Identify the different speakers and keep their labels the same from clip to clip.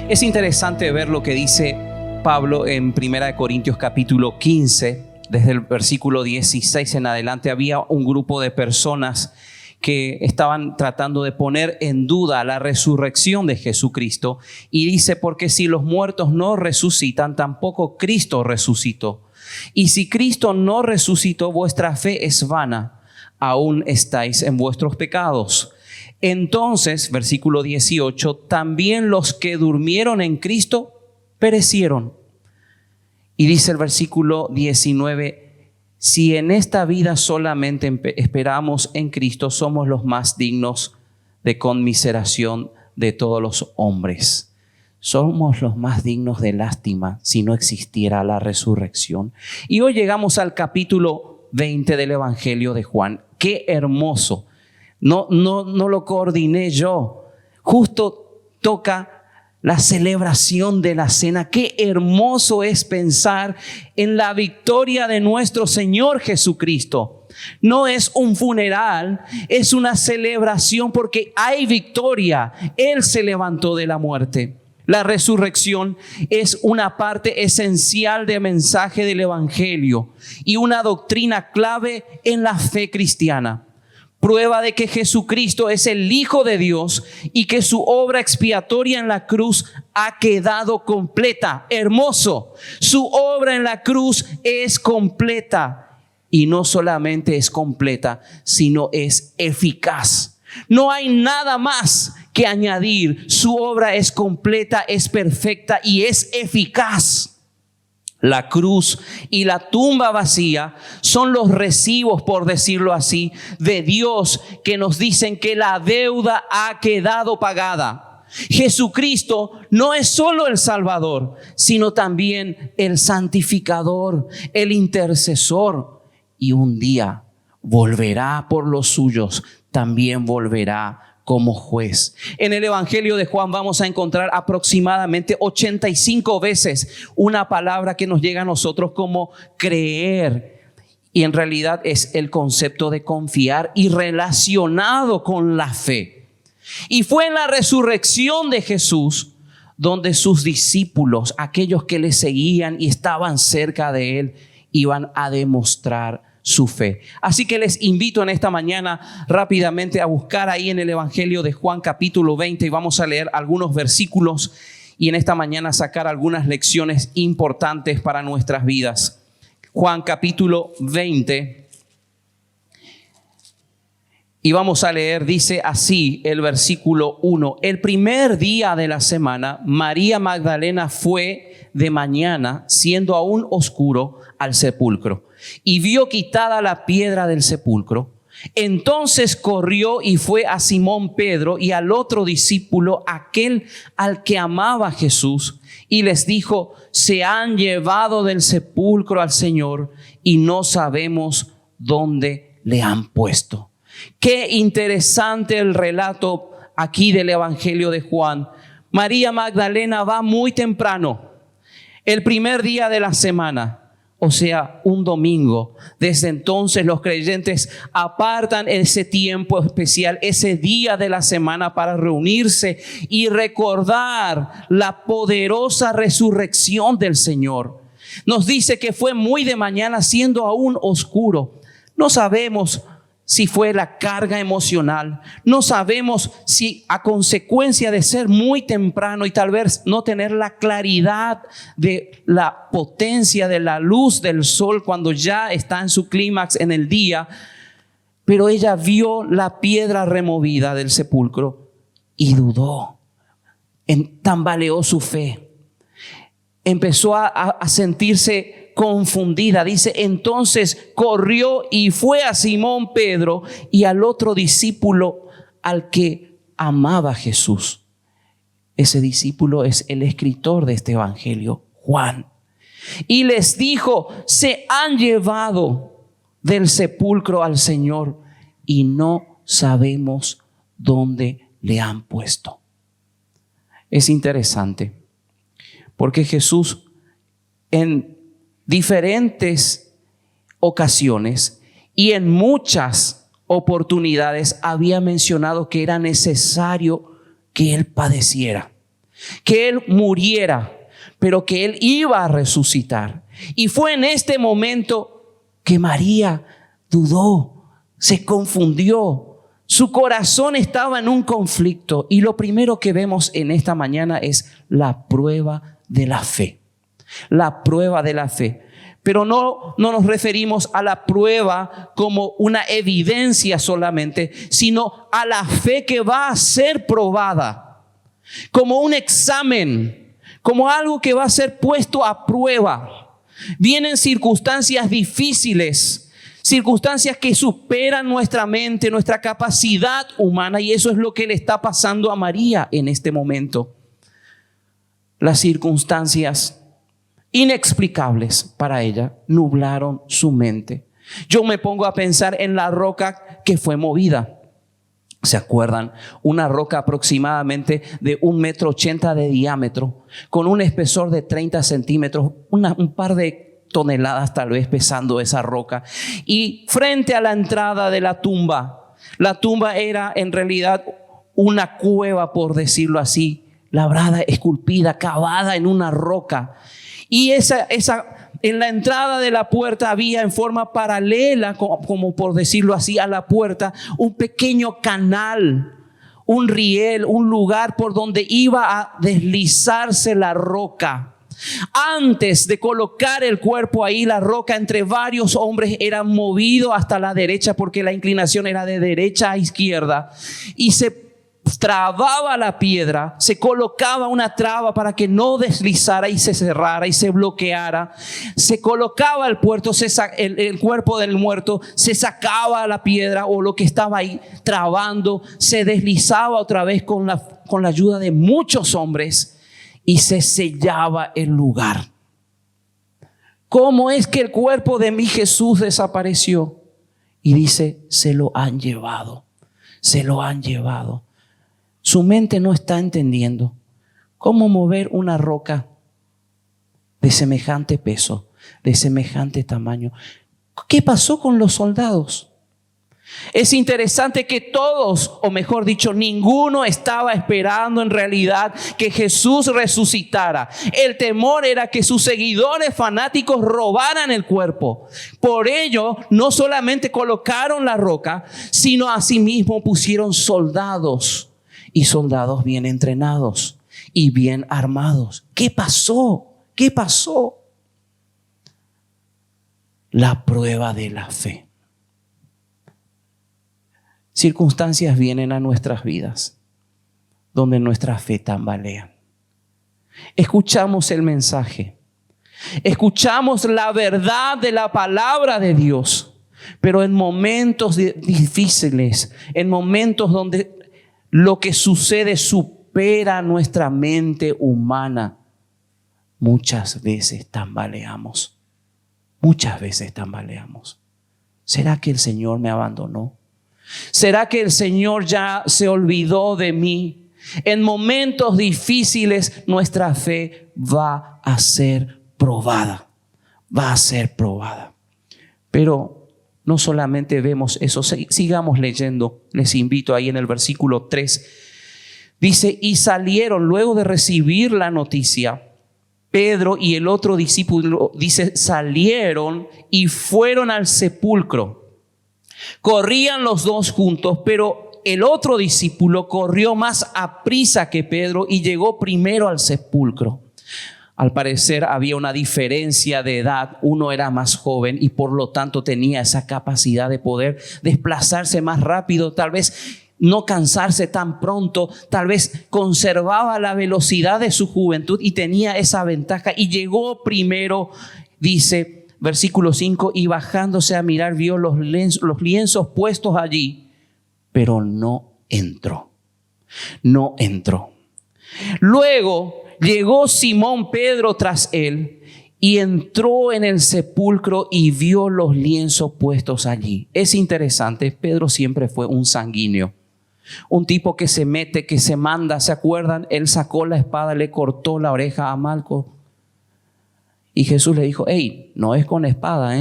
Speaker 1: Es interesante ver lo que dice Pablo en 1 Corintios capítulo 15, desde el versículo 16 en adelante. Había un grupo de personas que estaban tratando de poner en duda la resurrección de Jesucristo. Y dice, porque si los muertos no resucitan, tampoco Cristo resucitó. Y si Cristo no resucitó, vuestra fe es vana, aún estáis en vuestros pecados. Entonces, versículo 18, también los que durmieron en Cristo perecieron. Y dice el versículo 19, si en esta vida solamente esperamos en Cristo, somos los más dignos de conmiseración de todos los hombres. Somos los más dignos de lástima si no existiera la resurrección. Y hoy llegamos al capítulo 20 del Evangelio de Juan. ¡Qué hermoso! No lo coordiné yo. Justo toca la celebración de la cena. Qué hermoso es pensar en la victoria de nuestro Señor Jesucristo. No es un funeral, es una celebración porque hay victoria. Él se levantó de la muerte. La resurrección es una parte esencial del mensaje del Evangelio y una doctrina clave en la fe cristiana. Prueba de que Jesucristo es el Hijo de Dios y que su obra expiatoria en la cruz ha quedado completa. Hermoso. Su obra en la cruz es completa. Y no solamente es completa, sino es eficaz. No hay nada más que añadir. Su obra es completa, es perfecta y es eficaz. La cruz y la tumba vacía son los recibos, por decirlo así, de Dios que nos dicen que la deuda ha quedado pagada. Jesucristo no es solo el Salvador, sino también el santificador, el intercesor. Y un día volverá por los suyos, también volverá como juez. En el Evangelio de Juan vamos a encontrar aproximadamente 85 veces una palabra que nos llega a nosotros como creer. Y en realidad es el concepto de confiar y relacionado con la fe. Y fue en la resurrección de Jesús donde sus discípulos, aquellos que le seguían y estaban cerca de él, iban a demostrar su fe. Así que les invito en esta mañana rápidamente a buscar ahí en el Evangelio de Juan capítulo 20 y vamos a leer algunos versículos y en esta mañana sacar algunas lecciones importantes para nuestras vidas. Juan capítulo 20 y vamos a leer, dice así el versículo 1. El primer día de la semana, María Magdalena fue de mañana, siendo aún oscuro, al sepulcro y vio quitada la piedra del sepulcro. Entonces corrió y fue a Simón Pedro y al otro discípulo, aquel al que amaba Jesús, y les dijo: se han llevado del sepulcro al Señor y no sabemos dónde le han puesto. Qué interesante el relato aquí del Evangelio de Juan. María Magdalena va muy temprano, el primer día de la semana, o sea, un domingo. Desde entonces los creyentes apartan ese tiempo especial, ese día de la semana, para reunirse y recordar la poderosa resurrección del Señor. Nos dice que fue muy de mañana, siendo aún oscuro. No sabemos si fue la carga emocional. No sabemos si a consecuencia de ser muy temprano y tal vez no tener la claridad de la potencia de la luz del sol cuando ya está en su clímax en el día. Pero ella vio la piedra removida del sepulcro y dudó. Tambaleó su fe. Empezó a sentirse confundida. Dice, entonces corrió y fue a Simón Pedro y al otro discípulo al que amaba Jesús. Ese discípulo es el escritor de este evangelio, Juan. Y les dijo: se han llevado del sepulcro al Señor y no sabemos dónde le han puesto. Es interesante porque Jesús en diferentes ocasiones y en muchas oportunidades había mencionado que era necesario que Él padeciera. que Él muriera, pero que Él iba a resucitar. Y fue en este momento que María dudó, se confundió. Su corazón estaba en un conflicto. Y lo primero que vemos en esta mañana es la prueba de la fe. La prueba de la fe. Pero no nos referimos a la prueba como una evidencia solamente, sino a la fe que va a ser probada. Como un examen, como algo que va a ser puesto a prueba. Vienen circunstancias difíciles, circunstancias que superan nuestra mente, nuestra capacidad humana, y eso es lo que le está pasando a María en este momento. Las circunstancias inexplicables para ella nublaron su mente. Yo me pongo a pensar en la roca que fue movida. ¿Se acuerdan? Una roca aproximadamente de 1,80 m de diámetro, con un espesor de 30 centímetros, un par de toneladas tal vez pesando esa roca. Y frente a la entrada de la tumba era en realidad una cueva, por decirlo así, labrada, esculpida, cavada en una roca. Y en la entrada de la puerta había en forma paralela, como por decirlo así, a la puerta, un pequeño canal, un riel, un lugar por donde iba a deslizarse la roca. Antes de colocar el cuerpo ahí, la roca entre varios hombres era movido hasta la derecha, porque la inclinación era de derecha a izquierda, y se trababa la piedra, se colocaba una traba para que no deslizara y se cerrara y se bloqueara. Se colocaba el cuerpo del muerto, se sacaba la piedra o lo que estaba ahí trabando, se deslizaba otra vez con la ayuda de muchos hombres y se sellaba el lugar. ¿Cómo es que el cuerpo de mi Jesús desapareció? Y dice, se lo han llevado, se lo han llevado. Su mente no está entendiendo cómo mover una roca de semejante peso, de semejante tamaño. ¿Qué pasó con los soldados? Es interesante que todos, o mejor dicho, ninguno estaba esperando en realidad que Jesús resucitara. El temor era que sus seguidores fanáticos robaran el cuerpo. Por ello, no solamente colocaron la roca, sino asimismo pusieron soldados. Y soldados bien entrenados y bien armados. ¿Qué pasó? ¿Qué pasó? La prueba de la fe. Circunstancias vienen a nuestras vidas donde nuestra fe tambalea. Escuchamos el mensaje. Escuchamos la verdad de la palabra de Dios. Pero en momentos difíciles, en momentos donde lo que sucede supera nuestra mente humana, muchas veces tambaleamos. Muchas veces tambaleamos. ¿Será que el Señor me abandonó? ¿Será que el Señor ya se olvidó de mí? En momentos difíciles nuestra fe va a ser probada. Va a ser probada. Pero no solamente vemos eso, sigamos leyendo. Les invito ahí en el versículo 3. Dice, y salieron luego de recibir la noticia. Pedro y el otro discípulo, dice, salieron y fueron al sepulcro. Corrían los dos juntos, pero el otro discípulo corrió más aprisa que Pedro y llegó primero al sepulcro. Al parecer había una diferencia de edad. Uno era más joven y por lo tanto tenía esa capacidad de poder desplazarse más rápido, tal vez no cansarse tan pronto, tal vez conservaba la velocidad de su juventud y tenía esa ventaja. Y llegó primero, dice versículo 5, y bajándose a mirar vio los lienzos puestos allí, pero no entró. No entró. Luego llegó Simón Pedro tras él y entró en el sepulcro y vio los lienzos puestos allí. Es interesante, Pedro siempre fue un sanguíneo, un tipo que se mete, que se manda. ¿Se acuerdan? Él sacó la espada, le cortó la oreja a Malco y Jesús le dijo, hey, no es con espada,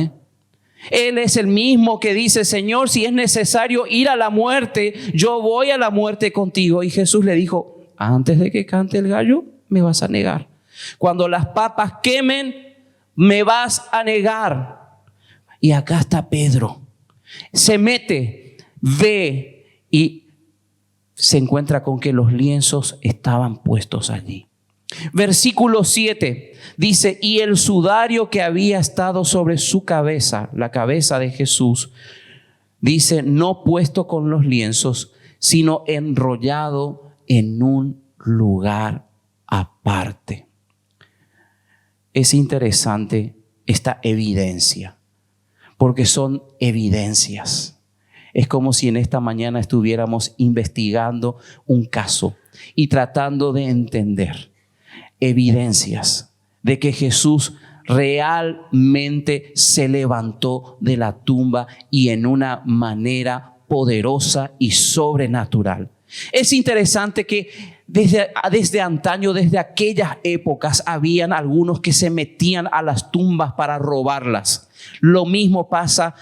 Speaker 1: Él es el mismo que dice, Señor, si es necesario ir a la muerte, yo voy a la muerte contigo. Y Jesús le dijo, antes de que cante el gallo, me vas a negar. Cuando las papas quemen, me vas a negar. Y acá está Pedro. Se mete, ve y se encuentra con que los lienzos estaban puestos allí. Versículo 7 dice, y el sudario que había estado sobre su cabeza, la cabeza de Jesús, dice, no puesto con los lienzos, sino enrollado en un lugar aparte. Es interesante esta evidencia, porque son evidencias. Es como si en esta mañana estuviéramos investigando un caso y tratando de entender evidencias de que Jesús realmente se levantó de la tumba y en una manera poderosa y sobrenatural. Es interesante que desde antaño, desde aquellas épocas, habían algunos que se metían a las tumbas para robarlas. Lo mismo pasa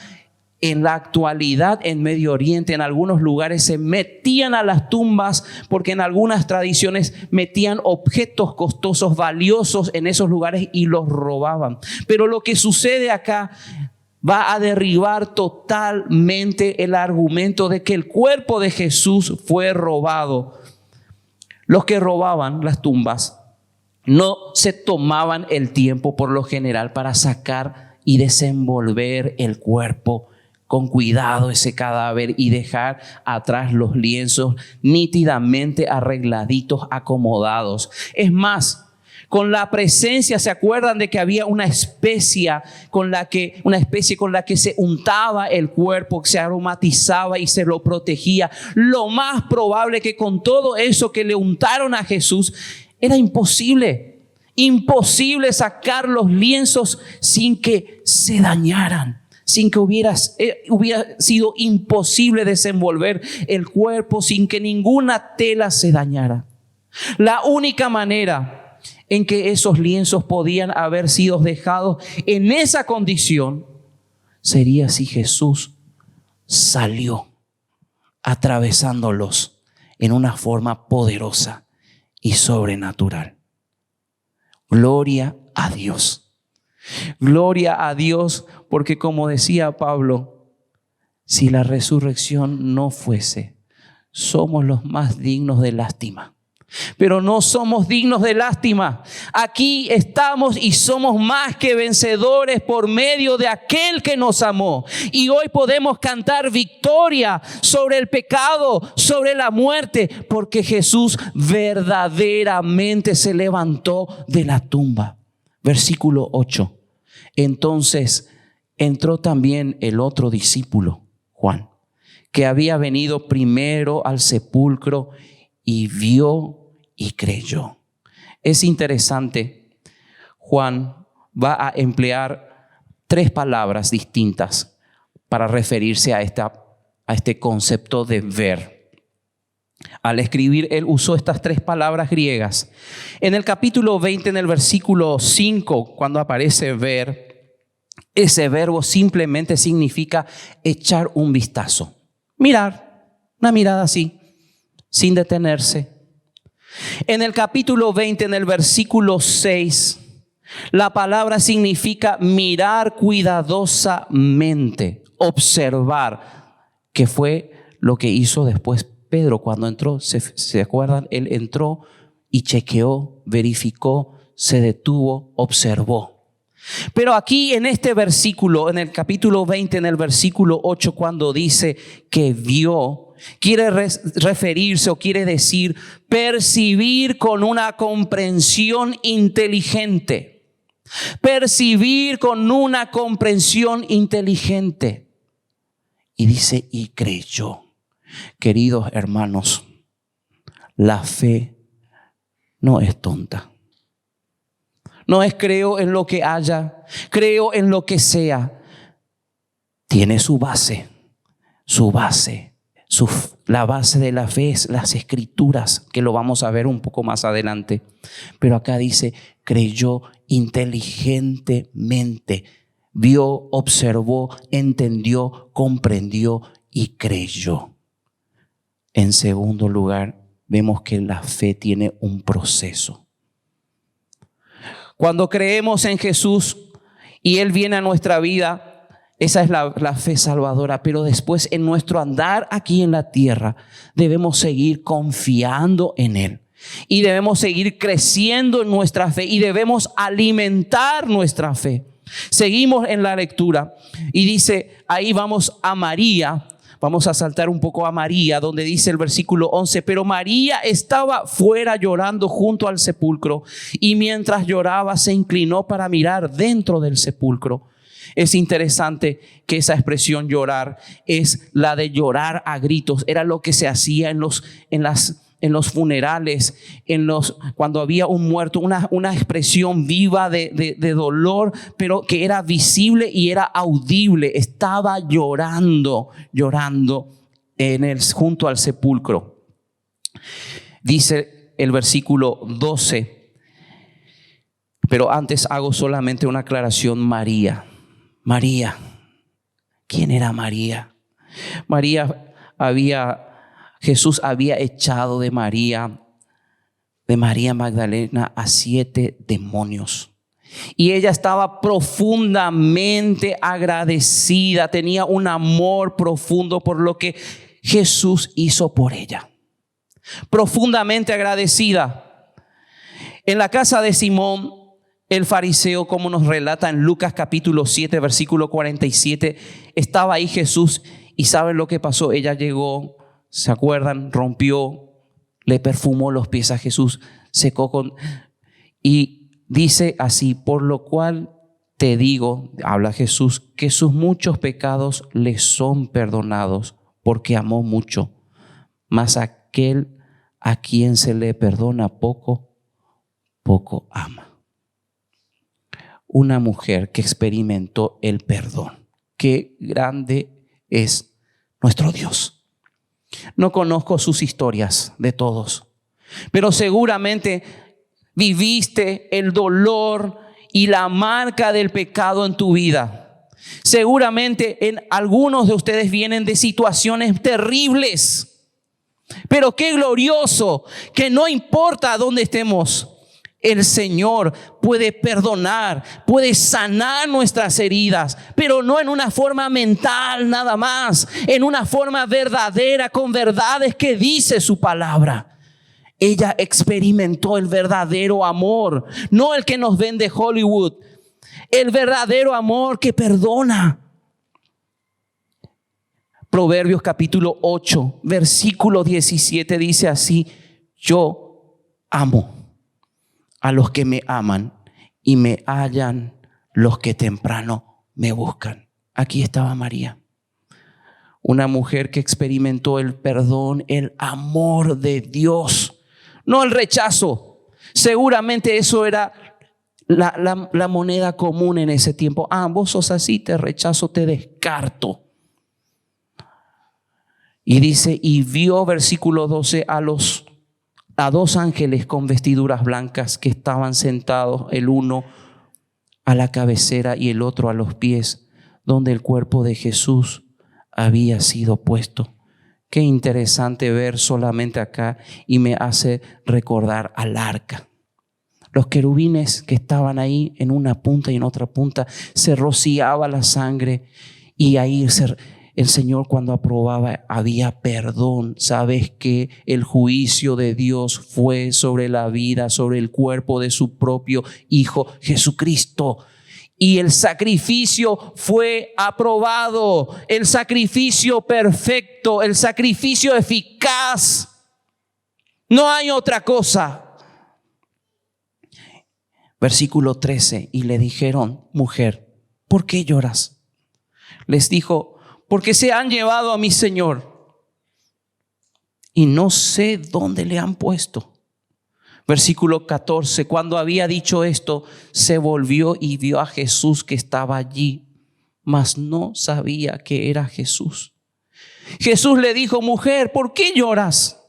Speaker 1: en la actualidad en Medio Oriente. En algunos lugares se metían a las tumbas porque en algunas tradiciones metían objetos costosos, valiosos en esos lugares y los robaban. Pero lo que sucede acá va a derribar totalmente el argumento de que el cuerpo de Jesús fue robado. Los que robaban las tumbas no se tomaban el tiempo por lo general para sacar y desenvolver el cuerpo con cuidado, ese cadáver, y dejar atrás los lienzos nítidamente arregladitos, acomodados. Es más, con la presencia, ¿se acuerdan de que había una especie con la que se untaba el cuerpo, que se aromatizaba y se lo protegía? Lo más probable que con todo eso que le untaron a Jesús, era imposible sacar los lienzos sin que se dañaran. Sin que hubiera sido imposible desenvolver el cuerpo, sin que ninguna tela se dañara. La única manera en que esos lienzos podían haber sido dejados en esa condición sería si Jesús salió atravesándolos en una forma poderosa y sobrenatural. Gloria a Dios. Gloria a Dios, porque como decía Pablo, si la resurrección no fuese, somos los más dignos de lástima. Pero no somos dignos de lástima. Aquí estamos y somos más que vencedores por medio de aquel que nos amó. Y hoy podemos cantar victoria sobre el pecado, sobre la muerte, porque Jesús verdaderamente se levantó de la tumba. Versículo 8. Entonces entró también el otro discípulo, Juan, que había venido primero al sepulcro y vio y creyó. Es interesante, Juan va a emplear 3 palabras distintas para referirse a este concepto de ver. Al escribir, él usó estas 3 palabras griegas. En el capítulo 20, en el versículo 5, cuando aparece ver, ese verbo simplemente significa echar un vistazo. Mirar, una mirada así, sin detenerse. En el capítulo 20, en el versículo 6, la palabra significa mirar cuidadosamente, observar, que fue lo que hizo después Pedro cuando entró. ¿Se acuerdan? Él entró y chequeó, verificó, se detuvo, observó. Pero aquí en este versículo, en el capítulo 20, en el versículo 8, cuando dice que vio, quiere referirse o quiere decir percibir con una comprensión inteligente. Percibir con una comprensión inteligente. Y dice, y creyó. Queridos hermanos, la fe no es tonta. No es creo en lo que haya, creo en lo que sea. Tiene su base. La base de la fe es las escrituras, que lo vamos a ver un poco más adelante. Pero acá dice, creyó inteligentemente. Vio, observó, entendió, comprendió y creyó. En segundo lugar, vemos que la fe tiene un proceso. Cuando creemos en Jesús y Él viene a nuestra vida, esa es la fe salvadora. Pero después, en nuestro andar aquí en la tierra, debemos seguir confiando en Él. Y debemos seguir creciendo en nuestra fe. Y debemos alimentar nuestra fe. Seguimos en la lectura. Y dice, ahí vamos a María. Vamos a saltar un poco a María, donde dice el versículo 11. Pero María estaba fuera llorando junto al sepulcro. Y mientras lloraba, se inclinó para mirar dentro del sepulcro. Es interesante que esa expresión llorar es la de llorar a gritos. Era lo que se hacía en los funerales, cuando había un muerto, una expresión viva de dolor, pero que era visible y era audible. Estaba llorando junto al sepulcro. Dice el versículo 12, pero antes hago solamente una aclaración. María, ¿quién era María? Jesús había echado de María Magdalena a 7 demonios. Y ella estaba profundamente agradecida, tenía un amor profundo por lo que Jesús hizo por ella. Profundamente agradecida. En la casa de Simón, el fariseo, como nos relata en Lucas capítulo 7, versículo 47, estaba ahí Jesús y ¿saben lo que pasó? Ella llegó, ¿se acuerdan? Rompió, le perfumó los pies a Jesús, y dice así: por lo cual te digo, habla Jesús, que sus muchos pecados le son perdonados, porque amó mucho. Mas aquel a quien se le perdona poco, poco ama. Una mujer que experimentó el perdón. Qué grande es nuestro Dios. No conozco sus historias de todos, pero seguramente viviste el dolor y la marca del pecado en tu vida. Seguramente en algunos de ustedes vienen de situaciones terribles, pero qué glorioso que no importa dónde estemos, el Señor puede perdonar, puede sanar nuestras heridas, pero no en una forma mental nada más, en una forma verdadera, con verdades que dice su palabra. Ella experimentó el verdadero amor, no el que nos vende Hollywood, el verdadero amor que perdona. Proverbios capítulo 8, versículo 17 dice así: yo amo a los que me aman y me hallan los que temprano me buscan. Aquí estaba María, una mujer que experimentó el perdón, el amor de Dios, no el rechazo. Seguramente eso era la moneda común en ese tiempo. Vos sos así, te rechazo, te descarto. Y dice, y vio, versículo 12, a dos ángeles con vestiduras blancas que estaban sentados, el uno a la cabecera y el otro a los pies, donde el cuerpo de Jesús había sido puesto. Qué interesante ver solamente acá, y me hace recordar al arca. Los querubines que estaban ahí en una punta y en otra punta, se rociaba la sangre, y ahí el Señor, cuando aprobaba, había perdón. ¿Sabes que el juicio de Dios fue sobre la vida, sobre el cuerpo de su propio Hijo Jesucristo? Y el sacrificio fue aprobado, el sacrificio perfecto, el sacrificio eficaz. No hay otra cosa. Versículo 13, y le dijeron: mujer, ¿por qué lloras? Les dijo: porque se han llevado a mi Señor y no sé dónde le han puesto. Versículo 14, cuando había dicho esto, se volvió y vio a Jesús que estaba allí, mas no sabía que era Jesús. Jesús le dijo: mujer, ¿por qué lloras?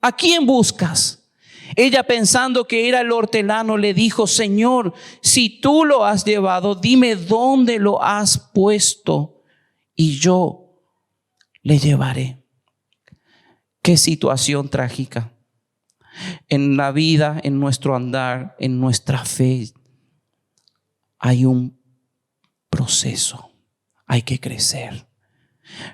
Speaker 1: ¿A quién buscas? Ella, pensando que era el hortelano, le dijo: Señor, si tú lo has llevado, dime dónde lo has puesto y yo le llevaré. Qué situación trágica. En la vida, en nuestro andar, en nuestra fe, hay un proceso. Hay que crecer.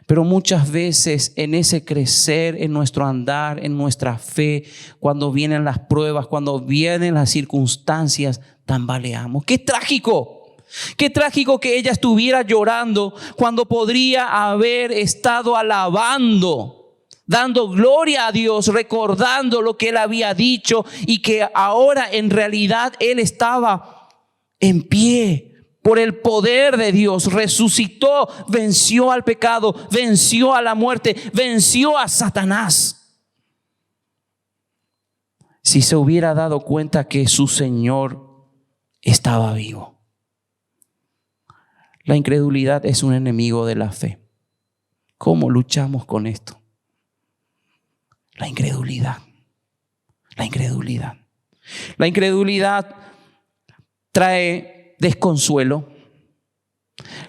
Speaker 1: Pero muchas veces en ese crecer, en nuestro andar, en nuestra fe, cuando vienen las pruebas, cuando vienen las circunstancias, tambaleamos. ¡Qué trágico! ¡Qué trágico que ella estuviera llorando cuando podría haber estado alabando, dando gloria a Dios, recordando lo que Él había dicho y que ahora en realidad Él estaba en pie? Por el poder de Dios resucitó, venció al pecado, venció a la muerte, venció a Satanás. Si se hubiera dado cuenta que su Señor estaba vivo. La incredulidad es un enemigo de la fe. ¿Cómo luchamos con esto? La incredulidad. La incredulidad. La incredulidad trae desconsuelo.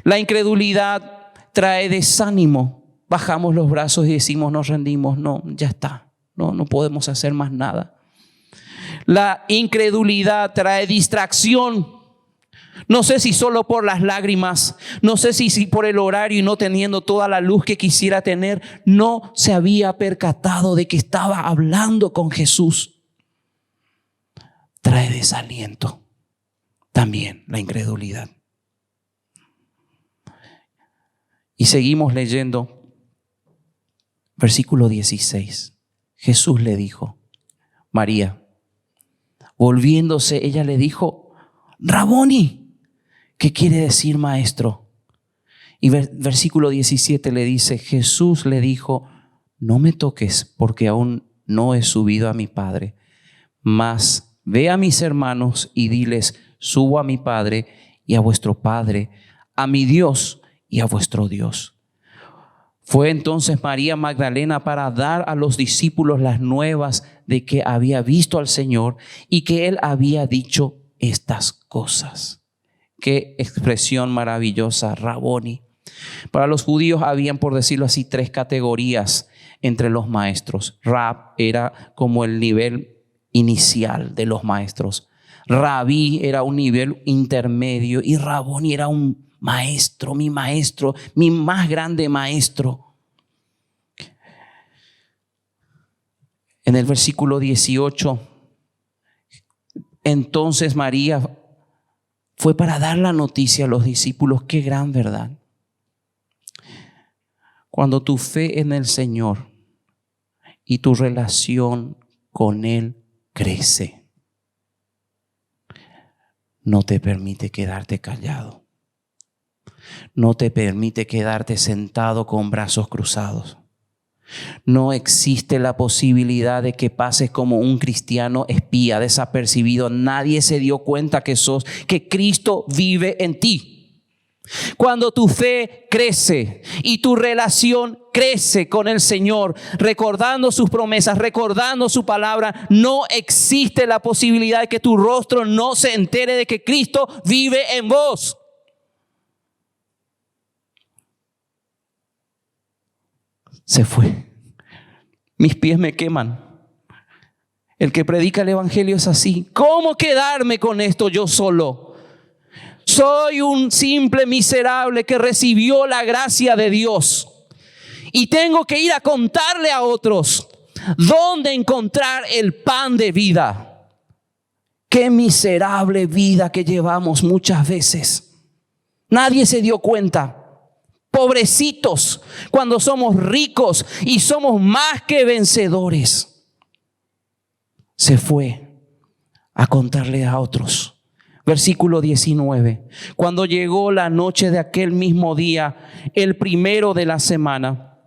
Speaker 1: La incredulidad trae desánimo. Bajamos los brazos y decimos, nos rendimos. No, ya está. No podemos hacer más nada. La incredulidad trae distracción. No sé si solo por las lágrimas, no sé si por el horario y no teniendo toda la luz que quisiera tener, no se había percatado de que estaba hablando con Jesús. Trae desaliento. También la incredulidad. Y seguimos leyendo. Versículo 16. Jesús le dijo, María. Volviéndose, ella le dijo, Raboni, ¿qué quiere decir maestro? Y versículo 17 le dice, Jesús le dijo, no me toques porque aún no he subido a mi Padre, mas ve a mis hermanos y diles, subo a mi Padre y a vuestro Padre, a mi Dios y a vuestro Dios. Fue entonces María Magdalena para dar a los discípulos las nuevas de que había visto al Señor y que Él había dicho estas cosas. Qué expresión maravillosa, Raboni. Para los judíos habían, por decirlo así, 3 categorías entre los maestros. Rab era como el nivel inicial de los maestros. Rabí era un nivel intermedio y Raboni era un maestro, mi más grande maestro. En el versículo 18, entonces María fue para dar la noticia a los discípulos. Qué gran verdad. Cuando tu fe en el Señor y tu relación con Él crece, no te permite quedarte callado. No te permite quedarte sentado con brazos cruzados. No existe la posibilidad de que pases como un cristiano espía, desapercibido. Nadie se dio cuenta que Cristo vive en ti. Cuando tu fe crece y tu relación crece con el Señor, recordando sus promesas, recordando su palabra, no existe la posibilidad de que tu rostro no se entere de que Cristo vive en vos. Se fue. Mis pies me queman. El que predica el evangelio es así. ¿Cómo quedarme con esto yo solo? Soy un simple miserable que recibió la gracia de Dios y tengo que ir a contarle a otros dónde encontrar el pan de vida. Qué miserable vida que llevamos muchas veces. Nadie se dio cuenta. Pobrecitos cuando somos ricos y somos más que vencedores. Se fue a contarle a otros. Versículo 19. Cuando llegó la noche de aquel mismo día, el primero de la semana.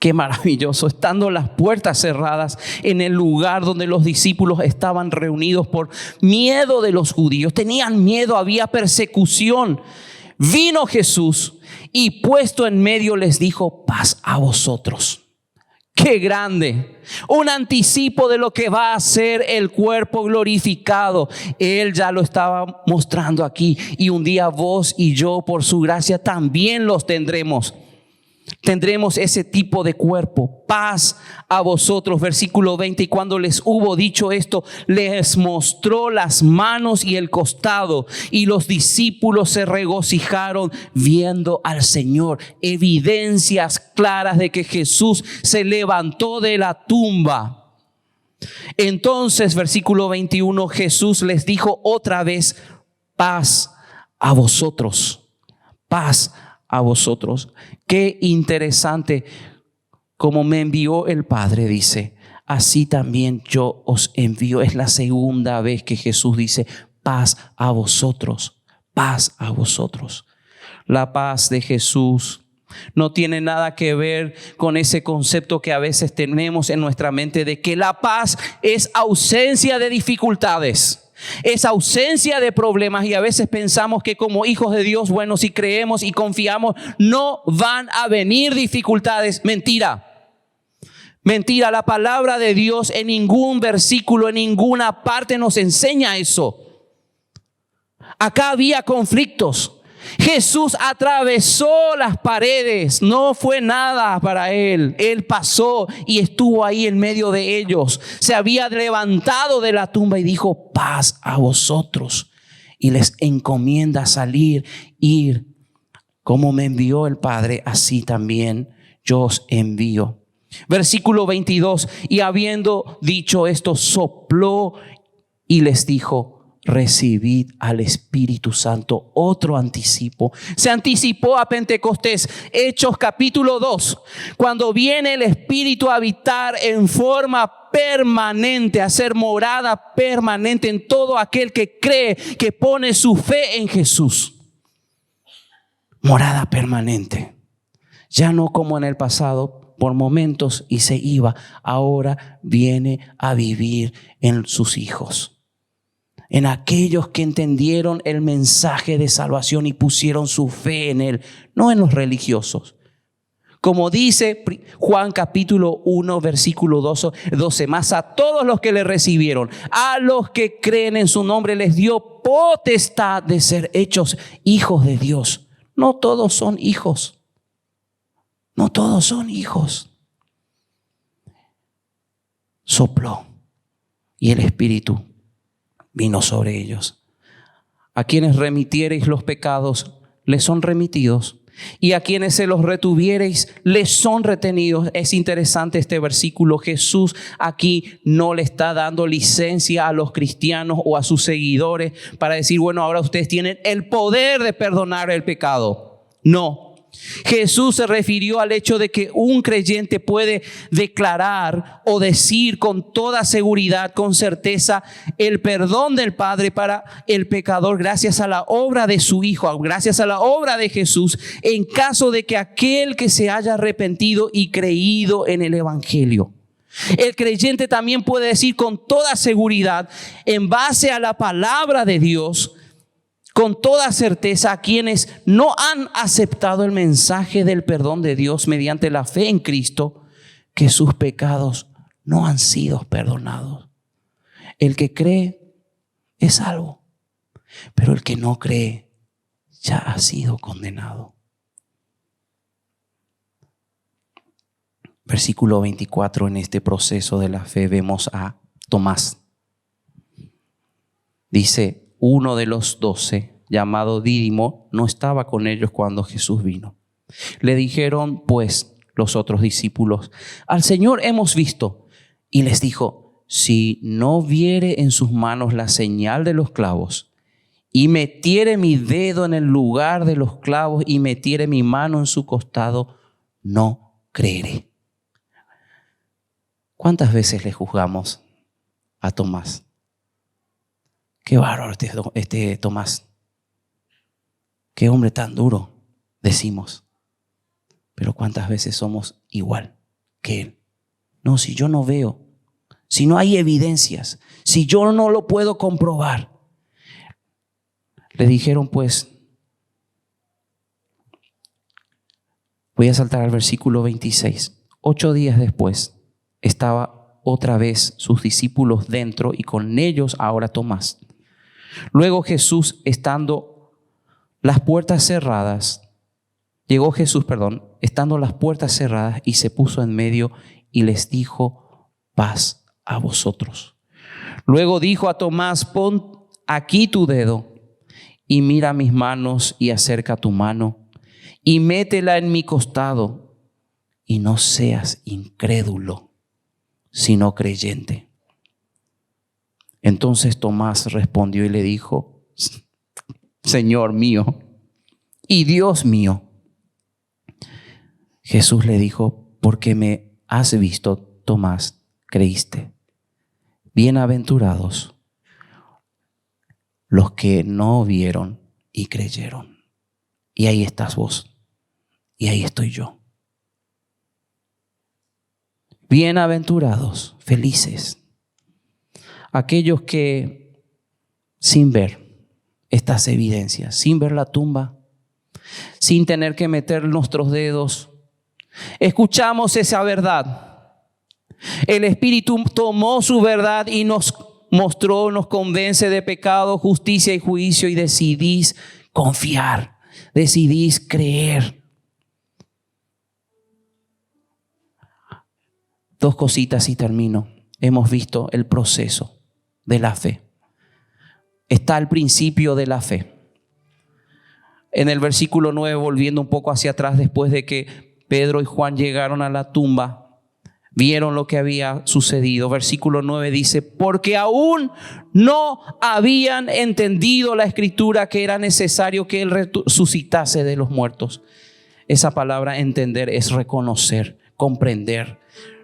Speaker 1: Qué maravilloso, estando las puertas cerradas en el lugar donde los discípulos estaban reunidos por miedo de los judíos. Tenían miedo, había persecución. Vino Jesús y puesto en medio les dijo, paz a vosotros. ¡Qué grande! Un anticipo de lo que va a ser el cuerpo glorificado. Él ya lo estaba mostrando aquí y un día vos y yo por su gracia también los tendremos. Tendremos ese tipo de cuerpo. Paz a vosotros. Versículo 20. Y cuando les hubo dicho esto, les mostró las manos y el costado. Y los discípulos se regocijaron viendo al Señor. Evidencias claras de que Jesús se levantó de la tumba. Entonces, versículo 21, Jesús les dijo otra vez: paz a vosotros. Paz a vosotros. Qué interesante, como me envió el Padre, dice, así también yo os envío. Es la segunda vez que Jesús dice: paz a vosotros, paz a vosotros. La paz de Jesús no tiene nada que ver con ese concepto que a veces tenemos en nuestra mente de que la paz es ausencia de dificultades. Es ausencia de problemas, y a veces pensamos que como hijos de Dios, bueno, si creemos y confiamos, no van a venir dificultades. Mentira. Mentira. La palabra de Dios en ningún versículo, en ninguna parte nos enseña eso. Acá había conflictos. Jesús atravesó las paredes, no fue nada para él. Él pasó y estuvo ahí en medio de ellos. Se había levantado de la tumba y dijo: paz a vosotros. Y les encomienda salir, ir. Como me envió el Padre, así también yo os envío. Versículo 22. Y habiendo dicho esto, sopló y les dijo: recibid al Espíritu Santo. Otro anticipo. Se anticipó a Pentecostés. Hechos capítulo 2. Cuando viene el Espíritu a habitar en forma permanente, a hacer morada permanente en todo aquel que cree, que pone su fe en Jesús. Morada permanente. Ya no como en el pasado, por momentos y se iba. Ahora viene a vivir en sus hijos. En aquellos que entendieron el mensaje de salvación y pusieron su fe en Él, no en los religiosos. Como dice Juan capítulo 1 versículo 12, más a todos los que le recibieron, a los que creen en su nombre, les dio potestad de ser hechos hijos de Dios. No todos son hijos. No todos son hijos. Sopló y el Espíritu vino sobre ellos. A quienes remitiereis los pecados, les son remitidos. Y a quienes se los retuviereis, les son retenidos. Es interesante este versículo. Jesús aquí no le está dando licencia a los cristianos o a sus seguidores para decir: bueno, ahora ustedes tienen el poder de perdonar el pecado. No. Jesús se refirió al hecho de que un creyente puede declarar o decir con toda seguridad, con certeza, el perdón del Padre para el pecador gracias a la obra de su Hijo, gracias a la obra de Jesús, en caso de que aquel que se haya arrepentido y creído en el Evangelio. El creyente también puede decir con toda seguridad, en base a la palabra de Dios, con toda certeza, a quienes no han aceptado el mensaje del perdón de Dios mediante la fe en Cristo, que sus pecados no han sido perdonados. El que cree es salvo, pero el que no cree ya ha sido condenado. Versículo 24, en este proceso de la fe vemos a Tomás. Dice: uno de los 12, llamado Dídimo, no estaba con ellos cuando Jesús vino. Le dijeron pues los otros discípulos: al Señor hemos visto. Y les dijo: si no viere en sus manos la señal de los clavos, y metiere mi dedo en el lugar de los clavos, y metiere mi mano en su costado, no creeré. ¿Cuántas veces le juzgamos a Tomás? Qué bárbaro este Tomás. Qué hombre tan duro, decimos. Pero ¿cuántas veces somos igual que él? No, si yo no veo, si no hay evidencias, si yo no lo puedo comprobar. Le dijeron pues, voy a saltar al versículo 26. 8 días después estaba otra vez sus discípulos dentro y con ellos ahora Tomás. Luego Jesús, estando las puertas cerradas, Llegó Jesús, estando las puertas cerradas, y se puso en medio y les dijo: paz a vosotros. Luego dijo a Tomás: pon aquí tu dedo y mira mis manos, y acerca tu mano y métela en mi costado, y no seas incrédulo, sino creyente. Entonces Tomás respondió y le dijo: Señor mío y Dios mío. Jesús le dijo: porque me has visto, Tomás, creíste. Bienaventurados los que no vieron y creyeron. Y ahí estás vos, y ahí estoy yo. Bienaventurados, felices, aquellos que sin ver estas evidencias, sin ver la tumba, sin tener que meter nuestros dedos, escuchamos esa verdad. El Espíritu tomó su verdad y nos mostró, nos convence de pecado, justicia y juicio, y decidís confiar, decidís creer. Dos cositas y termino. Hemos visto el proceso de la fe. Está el principio de la fe. En el versículo 9, volviendo un poco hacia atrás, después de que Pedro y Juan llegaron a la tumba, vieron lo que había sucedido. Versículo 9 dice: porque aún no habían entendido la escritura, que era necesario que él resucitase de los muertos. Esa palabra entender es reconocer, comprender.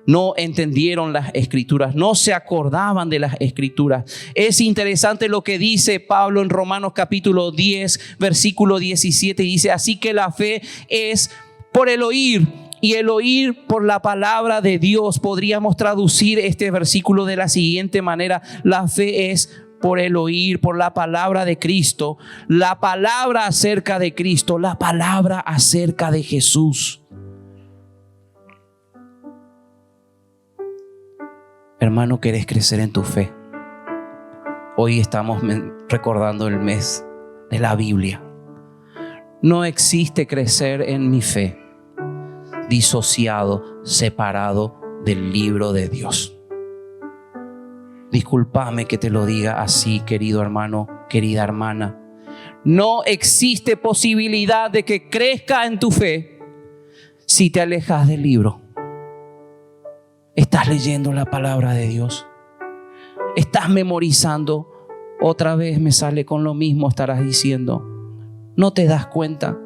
Speaker 1: No entendieron las escrituras, no se acordaban de las escrituras. Es interesante lo que dice Pablo en Romanos capítulo 10, versículo 17. Y dice: así que la fe es por el oír, y el oír por la palabra de Dios. Podríamos traducir este versículo de la siguiente manera: la fe es por el oír, por la palabra de Cristo, la palabra acerca de Cristo, la palabra acerca de Jesús. Hermano, ¿querés crecer en tu fe? Hoy estamos recordando el mes de la Biblia. No existe crecer en mi fe disociado, separado del libro de Dios. Discúlpame que te lo diga así, querido hermano, querida hermana. No existe posibilidad de que crezca en tu fe si te alejas del libro. ¿Estás leyendo la palabra de Dios? ¿Estás memorizando? Otra vez me sale con lo mismo, estarás diciendo. ¿No te das cuenta?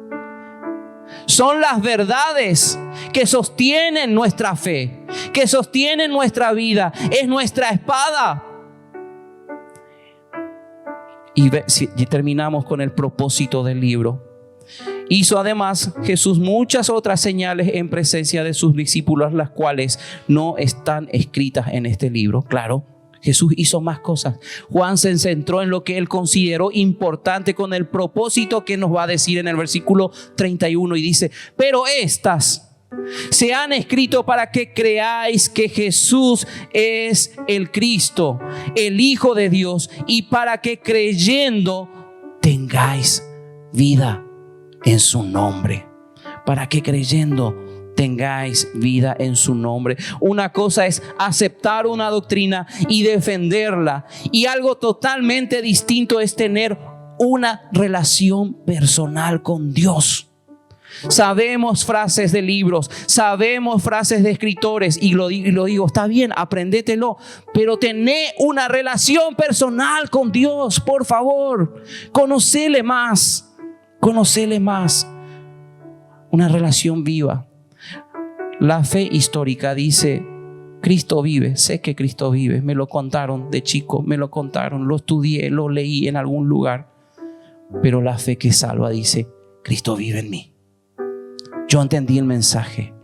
Speaker 1: Son las verdades que sostienen nuestra fe, que sostienen nuestra vida. Es nuestra espada. Y terminamos con el propósito del libro. Hizo además Jesús muchas otras señales en presencia de sus discípulos, las cuales no están escritas en este libro. Claro, Jesús hizo más cosas. Juan se centró en lo que él consideró importante con el propósito que nos va a decir en el versículo 31, y dice: pero estas se han escrito para que creáis que Jesús es el Cristo, el Hijo de Dios, y para que creyendo tengáis vida en su nombre. Para que creyendo tengáis vida en su nombre. Una cosa es aceptar una doctrina y defenderla, y algo totalmente distinto es tener una relación personal con Dios. Sabemos frases de libros, sabemos frases de escritores, y lo digo, está bien, aprendételo, pero tené una relación personal con Dios, por favor. Conocele más. Una relación viva. La fe histórica dice: Cristo vive. Sé que Cristo vive. Me lo contaron de chico, lo estudié, lo leí en algún lugar. Pero la fe que salva dice: Cristo vive en mí. Yo entendí el mensaje,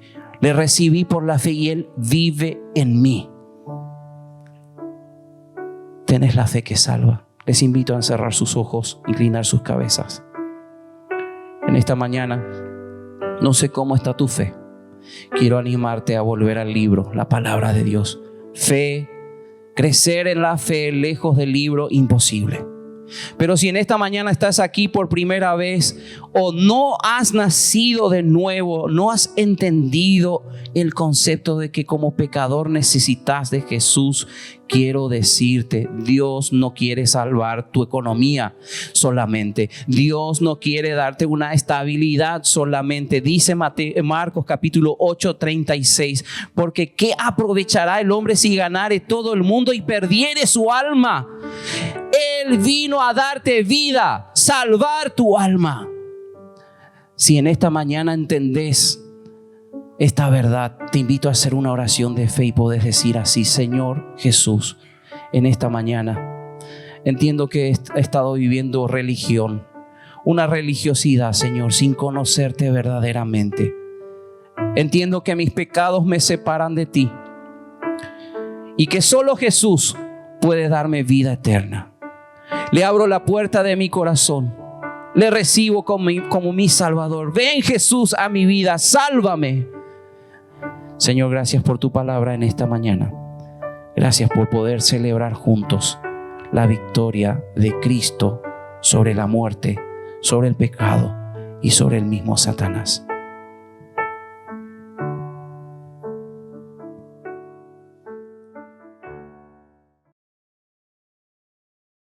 Speaker 1: le recibí por la fe y Él vive en mí. Tenés la fe que salva. Les invito a cerrar sus ojos, inclinar sus cabezas. En esta mañana, no sé cómo está tu fe. Quiero animarte a volver al libro, la palabra de Dios. Fe, crecer en la fe lejos del libro, imposible. Pero si en esta mañana estás aquí por primera vez o no has nacido de nuevo, no has entendido el concepto de que como pecador necesitas de Jesús, quiero decirte, Dios no quiere salvar tu economía solamente. Dios no quiere darte una estabilidad solamente. Dice Marcos capítulo 8:36, porque ¿qué aprovechará el hombre si ganare todo el mundo y perdiere su alma? Él vino a darte vida, salvar tu alma. Si en esta mañana entendés esta verdad, te invito a hacer una oración de fe y podés decir así: Señor Jesús, en esta mañana entiendo que he estado viviendo religión, una religiosidad, Señor, sin conocerte verdaderamente. Entiendo que mis pecados me separan de ti y que solo Jesús puede darme vida eterna. Le abro la puerta de mi corazón. Le recibo como mi Salvador. Ven, Jesús, a mi vida. Sálvame. Señor, gracias por tu palabra en esta mañana. Gracias por poder celebrar juntos la victoria de Cristo sobre la muerte, sobre el pecado y sobre el mismo Satanás.